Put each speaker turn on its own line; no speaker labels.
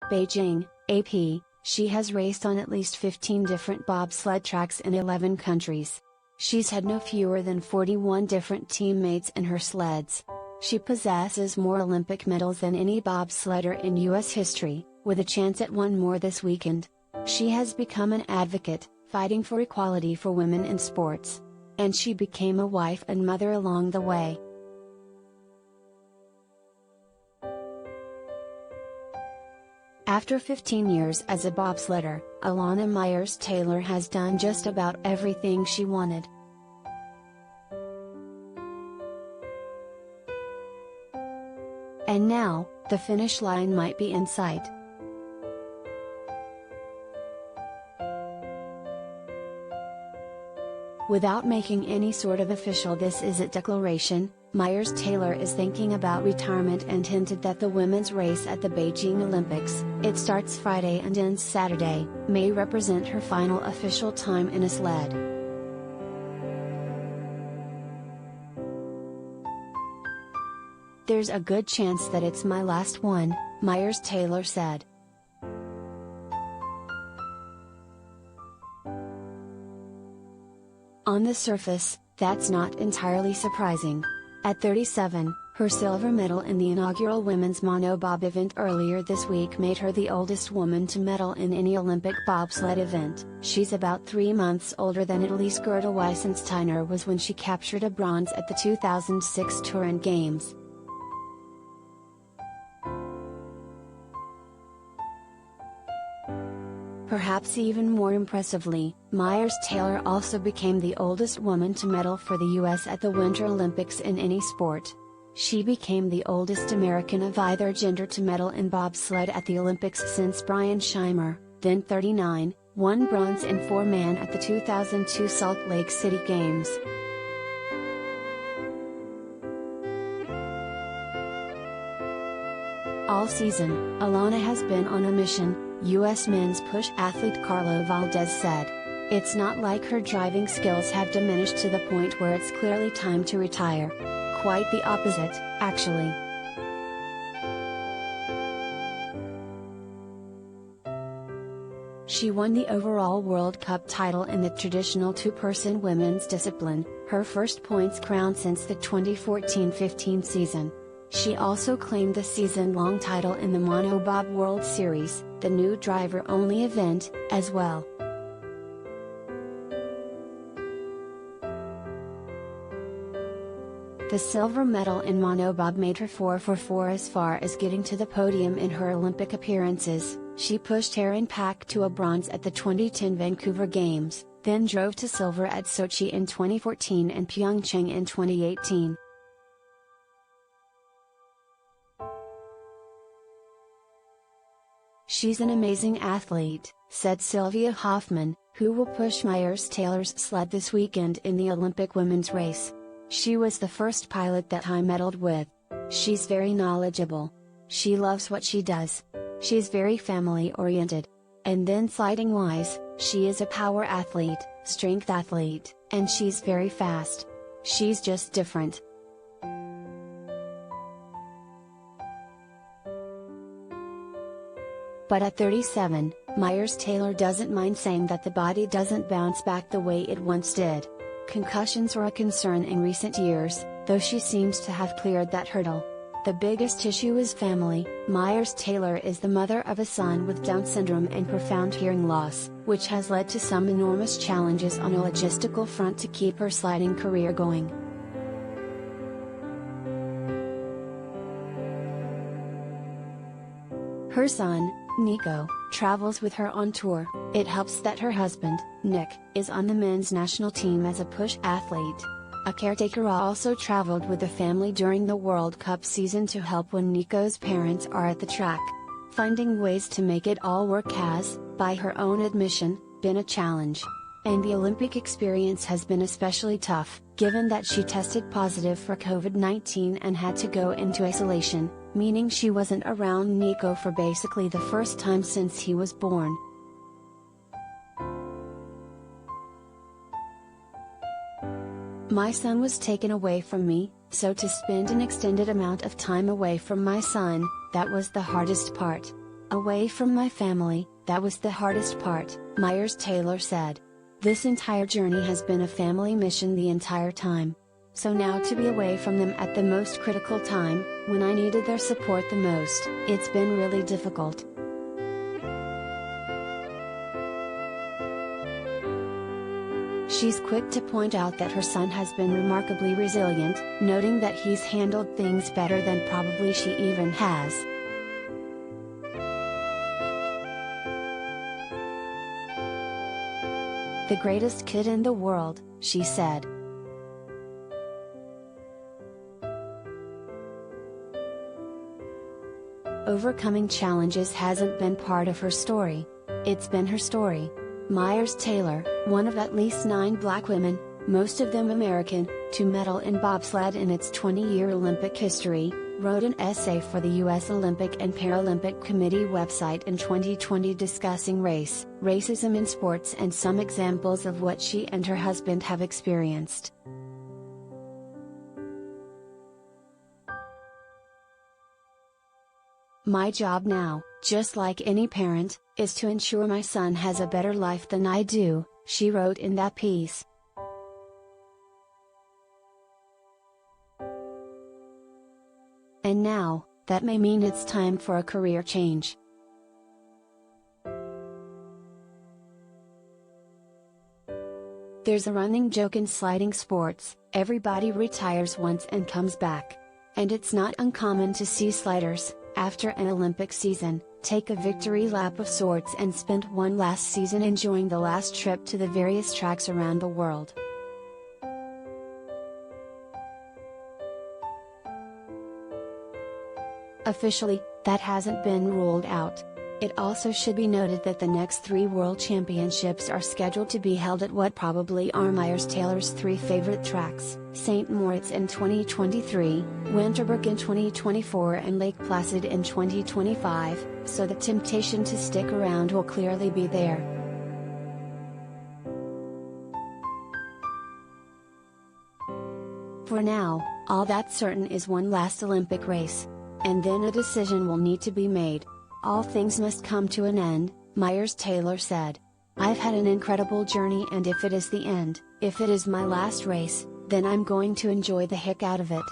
Beijing, AP, she has raced on at least 15 different bobsled tracks in 11 countries. She's had no fewer than 41 different teammates in her sleds. She possesses more Olympic medals than any bobsledder in U.S. history, with a chance at one more this weekend. She has become an advocate, fighting for equality for women in sports. And she became a wife and mother along the way. After 15 years as a bobsledder, Elana Meyers Taylor has done just about everything she wanted. And now, the finish line might be in sight. Without making any sort of official "this is it" declaration, Meyers Taylor is thinking about retirement and hinted that the women's race at the Beijing Olympics, it starts Friday and ends Saturday, may represent her final official time in a sled. "There's a good chance that it's my last one," Meyers Taylor said. On the surface, that's not entirely surprising. At 37, her silver medal in the inaugural women's monobob event earlier this week made her the oldest woman to medal in any Olympic bobsled event. She's about 3 months older than Italy's Gerda Weissensteiner was when she captured a bronze at the 2006 Turin Games. Perhaps even more impressively, Meyers Taylor also became the oldest woman to medal for the U.S. at the Winter Olympics in any sport. She became the oldest American of either gender to medal in bobsled at the Olympics since Brian Shimer, then 39, won bronze in 4-man at the 2002 Salt Lake City Games. All season, Elana has been on a mission, U.S. men's push athlete Carlo Valdez said. It's not like her driving skills have diminished to the point where it's clearly time to retire. Quite the opposite, actually. She won the overall World Cup title in the traditional two-person women's discipline, her first points crown since the 2014-15 season. She also claimed the season-long title in the Monobob World Series, the new driver-only event, as well. The silver medal in monobob made her 4 for 4 as far as getting to the podium in her Olympic appearances. She pushed Erin Pak to a bronze at the 2010 Vancouver Games, then drove to silver at Sochi in 2014 and Pyeongchang in 2018. "She's an amazing athlete," said Sylvia Hoffman, who will push Meyers Taylor's sled this weekend in the Olympic women's race. "She was the first pilot that I medaled with. She's very knowledgeable. She loves what she does. She's very family-oriented. And then sliding-wise, she is a power athlete, strength athlete, and she's very fast. She's just different." But at 37, Meyers Taylor doesn't mind saying that the body doesn't bounce back the way it once did. Concussions were a concern in recent years, though she seems to have cleared that hurdle. The biggest issue is family. Meyers Taylor is the mother of a son with Down syndrome and profound hearing loss, which has led to some enormous challenges on a logistical front to keep her sliding career going. Her son, Nico, travels with her on tour. It helps that her husband, Nick, is on the men's national team as a push athlete. A caretaker also traveled with the family during the World Cup season to help when Nico's parents are at the track. Finding ways to make it all work has, by her own admission, been a challenge. And the Olympic experience has been especially tough, given that she tested positive for COVID-19 and had to go into isolation, meaning she wasn't around Nico for basically the first time since he was born. "My son was taken away from me, so to spend an extended amount of time away from my son, that was the hardest part. Away from my family, that was the hardest part, Meyers Taylor said. This entire journey has been a family mission the entire time. So now to be away from them at the most critical time, when I needed their support the most, it's been really difficult. She's quick to point out that her son has been remarkably resilient, noting that he's handled things better than probably she even has. The greatest kid in the world, she said. Overcoming challenges hasn't been part of her story. It's been her story. Meyers Taylor, one of at least 9 black women, most of them American, to medal in bobsled in its 20-year Olympic history, wrote an essay for the U.S. Olympic and Paralympic Committee website in 2020 discussing race, racism in sports and some examples of what she and her husband have experienced. My job now, just like any parent, is to ensure my son has a better life than I do, she wrote in that piece. And now, that may mean it's time for a career change. There's a running joke in sliding sports, everybody retires once and comes back. And it's not uncommon to see sliders, after an Olympic season, take a victory lap of sorts and spend one last season enjoying the last trip to the various tracks around the world. Officially, that hasn't been ruled out. It also should be noted that the next 3 World Championships are scheduled to be held at what probably are Meyers Taylor's 3 favorite tracks, St. Moritz in 2023, Winterberg in 2024 and Lake Placid in 2025, so the temptation to stick around will clearly be there. For now, all that's certain is one last Olympic race. And then a decision will need to be made. All things must come to an end, Meyers Taylor said. I've had an incredible journey, and if it is the end, if it is my last race, then I'm going to enjoy the heck out of it.